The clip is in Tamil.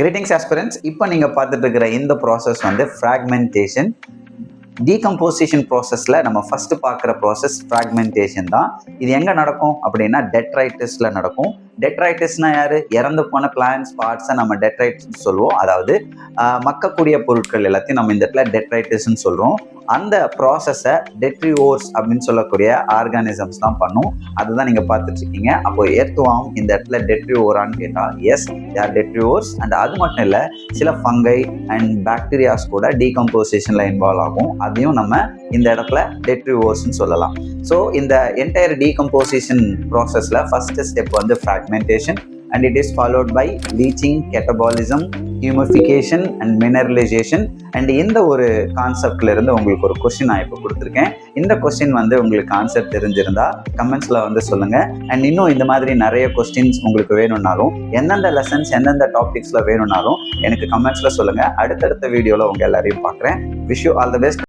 Greetings aspirants. இப்போ நீங்கள் பார்த்துட்டு இருக்கிற இந்த ப்ராசஸ் வந்து ஃப்ராக்மெண்டேஷன். டீகம்போசிஷன் ப்ராசஸில் நம்ம ஃபஸ்ட்டு பார்க்குற ப்ராசஸ் ஃப்ராக்மெண்டேஷன் தான். இது எங்கே நடக்கும் அப்படின்னா டெட்ரைட்டிஸில் நடக்கும். டெட்ரைட்டிஸ்னா யார்? இறந்து போன பிளான்ஸ் பார்ட்ஸை நம்ம டெட்ரைட்டிஸ் சொல்லுவோம். அதாவது மக்கக்கூடிய பொருட்கள் எல்லாத்தையும் நம்ம இந்த இடத்துல டெட்ரைட்டிஸ்ன்னு சொல்கிறோம். அந்த ப்ராசஸை டெட்ரியோர்ஸ் அப்படின்னு சொல்லக்கூடிய ஆர்கானிசம்ஸ் தான் பண்ணும். அதுதான் நீங்கள் பார்த்துட்டு இருக்கீங்க. அப்போ எர்த்வார்ம் இந்த இடத்துல டெட்ரியோரான்னு கேட்டால் எஸ், தேர் டெட்ரியோர்ஸ். அண்ட் அது மட்டும் இல்லை, சில ஃபங்கை அண்ட் பாக்டீரியாஸ் கூட டீகம்போசிஷனில் இன்வால்வ் ஆகும். அதையும் நம்ம இந்த இடத்துல டெட்ரியோர்ஸ்ன்னு சொல்லலாம். ஸோ இந்த என்டையர் டீகம்போசிஷன் ப்ராசஸில் ஃபஸ்ட்டு ஸ்டெப் வந்து fragmentation, and it is followed by leaching, catabolism, humidification and mineralization. And இந்த ஒரு கான்செப்ட்ல இருந்து உங்களுக்கு ஒரு கொஸ்டின் நான் இப்போ கொடுத்துருக்கேன். இந்த கொஸ்டின் வந்து உங்களுக்கு ஆன்சர் தெரிஞ்சிருந்தா கமெண்ட்ஸ்ல வந்து சொல்லுங்க. அண்ட் இன்னும் இந்த மாதிரி நிறைய கொஸ்டின்ஸ் உங்களுக்கு வேணும்னாலும், எந்தெந்த லெசன்ஸ் எந்தெந்த டாபிக்ஸ்ல வேணும்னாலும் எனக்கு கமெண்ட்ஸ்ல சொல்லுங்க. அடுத்தடுத்த வீடியோல உங்க எல்லாரையும் பார்க்குறேன். Wish you all the best.